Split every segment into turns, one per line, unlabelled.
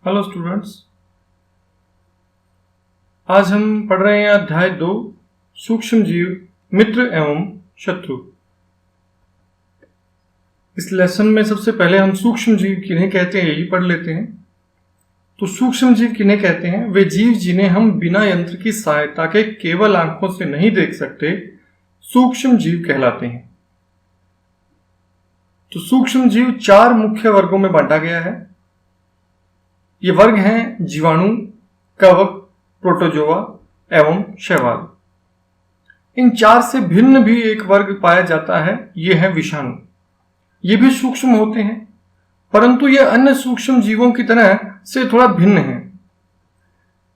Hello students, आज हम पढ़ रहे हैं अध्याय 2 सूक्ष्म जीव मित्र एवं शत्रु। इस लेसन में सबसे पहले हम सूक्ष्म जीव किन्हें कहते हैं यही पढ़ लेते हैं। तो सूक्ष्म जीव किन्हें कहते हैं? वे जीव जिन्हें हम बिना यंत्र की सहायता के केवल आंखों से नहीं देख सकते, सूक्ष्म जीव कहलाते हैं। तो सूक्ष्म जीव 4 मुख्य वर्गों में बांटा गया है। ये वर्ग हैं जीवाणु, कवक, प्रोटोजोआ एवं शैवाल। इन 4 से भिन्न भी एक वर्ग पाया जाता है, ये है विषाणु। ये भी सूक्ष्म होते हैं, परंतु ये अन्य सूक्ष्म जीवों की तरह से थोड़ा भिन्न है।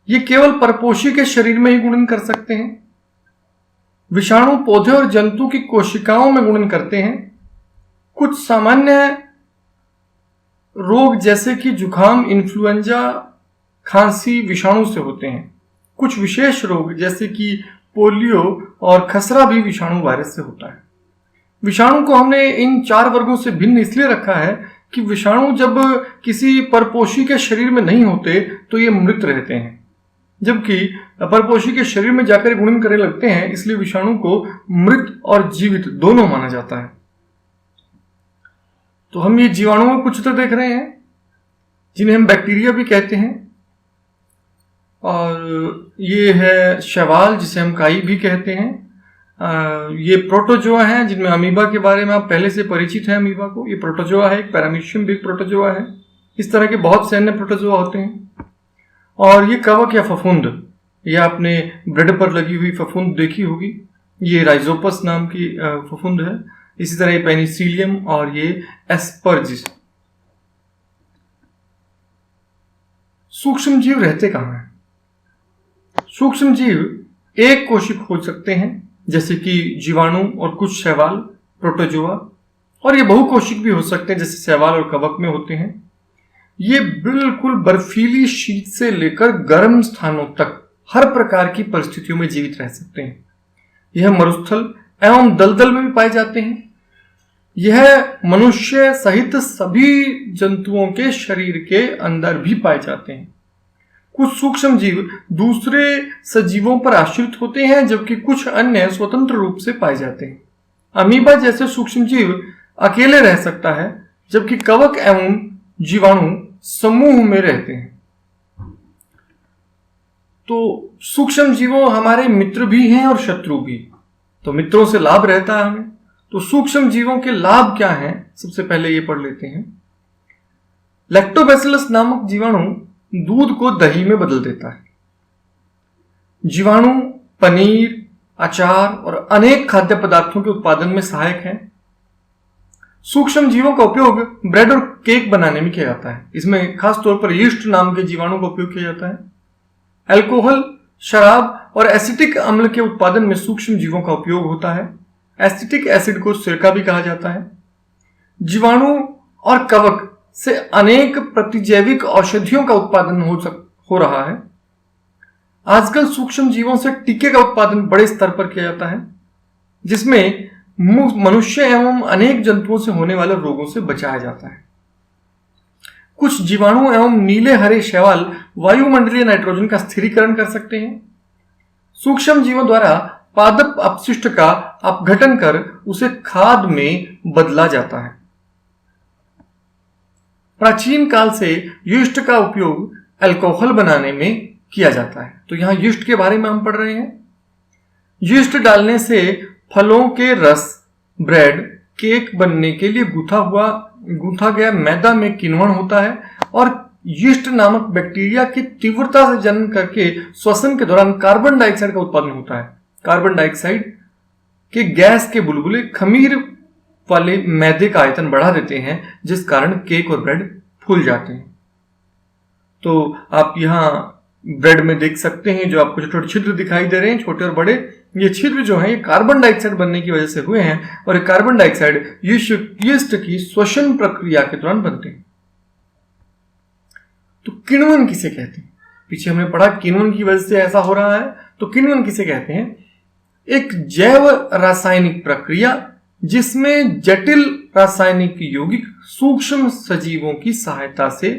ये केवल परपोषी के शरीर में ही गुणन कर सकते हैं। विषाणु पौधे और जंतु की कोशिकाओं में गुणन करते हैं। कुछ सामान्य रोग जैसे कि जुखाम, इन्फ्लुएंजा, खांसी विषाणु से होते हैं। कुछ विशेष रोग जैसे कि पोलियो और खसरा भी विषाणु वायरस से होता है। विषाणु को हमने इन 4 वर्गों से भिन्न इसलिए रखा है कि विषाणु जब किसी परपोषी के शरीर में नहीं होते तो ये मृत रहते हैं, जबकि परपोषी के शरीर में जाकर गुणन करने लगते हैं, इसलिए विषाणु को मृत और जीवित दोनों माना जाता है। तो हम ये जीवाणुओं में कुछ तो देख रहे हैं जिन्हें हम बैक्टीरिया भी कहते हैं, और ये है शैवाल जिसे हम काई भी कहते हैं। ये प्रोटोजोआ हैं जिनमें अमीबा के बारे में आप पहले से परिचित हैं। अमीबा को ये प्रोटोजोआ है, एक पैरामीशियम भी प्रोटोजोआ है। इस तरह के बहुत से अन्य प्रोटोजोआ होते हैं। और ये कवक या फफूंद, ये आपने ब्रेड पर लगी हुई फफूंद देखी होगी, ये राइजोपस नाम की फफूंद है। इसी तरह ये पेनिसिलियम और ये एस्परजिस। सूक्ष्म जीव रहते कहां हैं? सूक्ष्म जीव एक कोशिक हो सकते हैं, जैसे कि जीवाणु और कुछ शैवाल, प्रोटोजोआ, और ये बहुकोशिक भी हो सकते हैं, जैसे शैवाल और कवक में होते हैं। ये बिल्कुल बर्फीली शीत से लेकर गर्म स्थानों तक हर प्रकार की परिस्थितियों में जीवित रह सकते हैं। यह मरुस्थल एवं दलदल में भी पाए जाते हैं। यह मनुष्य सहित सभी जंतुओं के शरीर के अंदर भी पाए जाते हैं। कुछ सूक्ष्म जीव दूसरे सजीवों पर आश्रित होते हैं, जबकि कुछ अन्य स्वतंत्र रूप से पाए जाते हैं। अमीबा जैसे सूक्ष्म जीव अकेले रह सकता है, जबकि कवक एवं जीवाणु समूह में रहते हैं। तो सूक्ष्म जीवों हमारे मित्र भी हैं और शत्रु भी। तो मित्रों से लाभ रहता है हमें। तो सूक्ष्म जीवों के लाभ क्या हैं, सबसे पहले ये पढ़ लेते हैं। लैक्टोबैसिलस नामक जीवाणु दूध को दही में बदल देता है। जीवाणु पनीर, अचार और अनेक खाद्य पदार्थों के उत्पादन में सहायक है। सूक्ष्म जीवों का उपयोग ब्रेड और केक बनाने में किया जाता है। इसमें खास तौर पर यीस्ट नाम के जीवाणु का उपयोग किया जाता है। अल्कोहल, शराब और एसिटिक अम्ल के उत्पादन में सूक्ष्म जीवों का उपयोग होता है। एसिटिक एसिड को सिरका भी कहा जाता है। जीवाणु और कवक से अनेक प्रतिजैविक औषधियों का उत्पादन हो रहा है। आजकल सूक्ष्म जीवों से टीके का उत्पादन बड़े स्तर पर किया जाता है, जिसमें मनुष्य एवं अनेक जंतुओं से होने वाले रोगों से बचाया जाता है। कुछ जीवाणु एवं नीले हरे शैवाल वायुमंडलीय नाइट्रोजन का स्थिरीकरण कर सकते हैं। सूक्ष्म जीवों द्वारा पादप अपशिष्ट का अपघटन कर उसे खाद में बदला जाता है। प्राचीन काल से यीस्ट का उपयोग अल्कोहल बनाने में किया जाता है। तो यहां यीस्ट के बारे में हम पढ़ रहे हैं। यीस्ट डालने से फलों के रस, ब्रेड, केक बनने के लिए गूंथा गया मैदा में किण्वन होता है, और यीस्ट नामक बैक्टीरिया की तीव्रता से जनन करके श्वसन के दौरान कार्बन डाइऑक्साइड का उत्पादन होता है। कार्बन डाइऑक्साइड के गैस के बुलबुले खमीर वाले मैदे का आयतन बढ़ा देते हैं, जिस कारण केक और ब्रेड फूल जाते हैं। तो आप यहां ब्रेड में देख सकते हैं जो आपको छोटे छिद्र दिखाई दे रहे हैं, छोटे और बड़े। ये छिद्र जो है ये कार्बन डाइऑक्साइड बनने की वजह से हुए हैं, और ये कार्बन डाइऑक्साइड यीस्ट की श्वसन प्रक्रिया के दौरान बनते हैं। तो किण्वन किसे कहते हैं? पीछे हमने पढ़ा किण्वन की वजह से ऐसा हो रहा है। तो किण्वन किसे कहते हैं? एक जैव रासायनिक प्रक्रिया जिसमें जटिल रासायनिक यौगिक सूक्ष्म सजीवों की सहायता से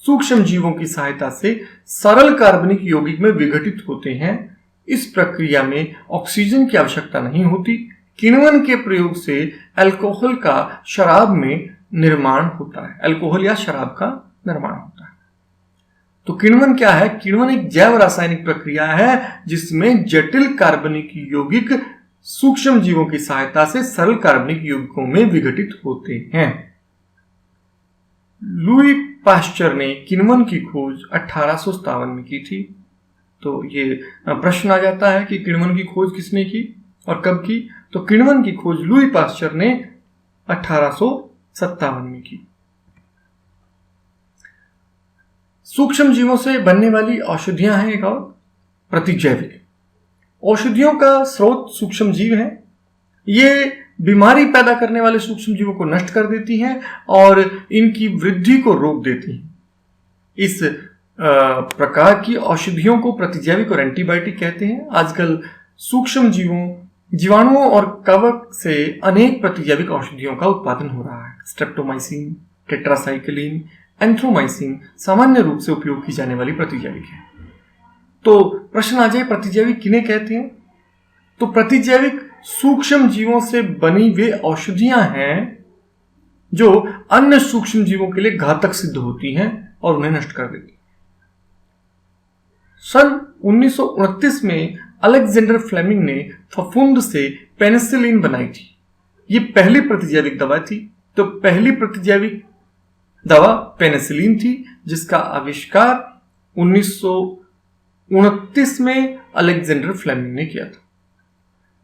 सूक्ष्म जीवों की सहायता से सरल कार्बनिक यौगिक में विघटित होते हैं। इस प्रक्रिया में ऑक्सीजन की आवश्यकता नहीं होती। किण्वन के प्रयोग से अल्कोहल का शराब में निर्माण होता है, अल्कोहल या शराब का निर्माण होता है। तो किण्वन क्या है? किण्वन एक जैव रासायनिक प्रक्रिया है जिसमें जटिल कार्बनिक यौगिक सूक्ष्म जीवों की सहायता से सरल कार्बनिक यौगिकों में विघटित होते हैं। लुई पाश्चर ने किण्वन की खोज 1857 में की थी। तो ये प्रश्न आ जाता है कि किण्वन की खोज किसने की और कब की? तो किण्वन की खोज लुई पाश्चर ने 1857 में की। सूक्ष्म जीवों से बनने वाली औषधियां हैं एक और प्रतिजैविक। औषधियों का स्रोत सूक्ष्म जीव है। ये बीमारी पैदा करने वाले सूक्ष्म जीवों को नष्ट कर देती हैं और इनकी वृद्धि को रोक देती हैं। इस प्रकार की औषधियों को प्रतिजैविक और एंटीबायोटिक कहते हैं। आजकल सूक्ष्म जीवाणुओं और कवक से अनेक प्रतिजैविक औषधियों का उत्पादन हो रहा है। स्ट्रेप्टोमाइसिन, टेट्रासाइक्लिन, एंथ्रोमाइसिन सामान्य रूप से उपयोग की जाने वाली प्रतिजैविक है। तो प्रश्न आ जाए, प्रतिजैविक किन्हें कहते हैं? तो प्रतिजैविक सूक्ष्म जीवों से बनी वे औषधियां हैं जो अन्य सूक्ष्म जीवों के लिए घातक सिद्ध होती हैं और उन्हें नष्ट कर देती हैं। सन 1929 में अलेक्जेंडर फ्लेमिंग ने फफूंद से पेनिसिलिन बनाई थी। ये पहली प्रतिजैविक दवा थी। तो पहली प्रतिजैविक दवा पेनिसिलिन थी जिसका आविष्कार 1929 में अलेक्जेंडर फ्लेमिंग ने किया था।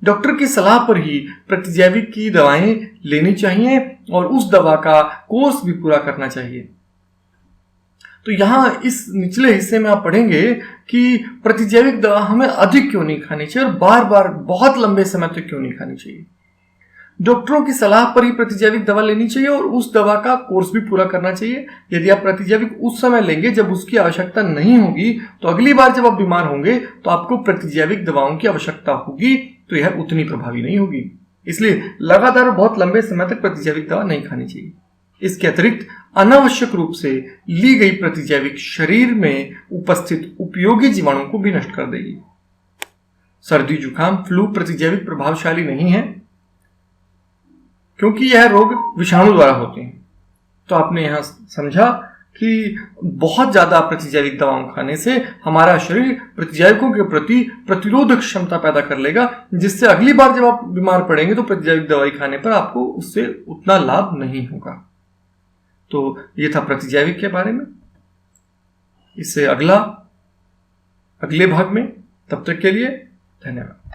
डॉक्टर की सलाह पर ही प्रतिजैविक की दवाएं लेनी चाहिए और उस दवा का कोर्स भी पूरा करना चाहिए। तो यहां इस निचले हिस्से में आप पढ़ेंगे कि प्रतिजैविक दवा हमें अधिक क्यों नहीं खानी चाहिए और बार बार बहुत लंबे समय तक क्यों नहीं खानी चाहिए। डॉक्टरों की सलाह पर ही प्रतिजैविक दवा लेनी चाहिए और उस दवा का कोर्स भी पूरा करना चाहिए। यदि आप प्रतिजैविक उस समय लेंगे जब उसकी आवश्यकता नहीं होगी, तो अगली बार जब आप बीमार होंगे तो आपको प्रतिजैविक दवाओं की आवश्यकता होगी, तो यह उतनी प्रभावी नहीं होगी। इसलिए लगातार बहुत लंबे समय तक प्रतिजैविक दवा नहीं खानी चाहिए। इसके अतिरिक्त अनावश्यक रूप से ली गई प्रतिजैविक शरीर में उपस्थित उपयोगी जीवाणुओं को भी नष्ट कर देगी। सर्दी, जुकाम, फ्लू प्रतिजैविक प्रभावशाली नहीं है क्योंकि यह रोग विषाणु द्वारा होते हैं। तो आपने यहां समझा कि बहुत ज्यादा प्रतिजैविक दवाओं खाने से हमारा शरीर प्रतिजैविकों के प्रति प्रतिरोधक क्षमता पैदा कर लेगा, जिससे अगली बार जब आप बीमार पड़ेंगे तो प्रतिजैविक दवाई खाने पर आपको उससे उतना लाभ नहीं होगा। तो ये था प्रतिजैविक के बारे में। इससे अगले भाग में, तब तक के लिए धन्यवाद।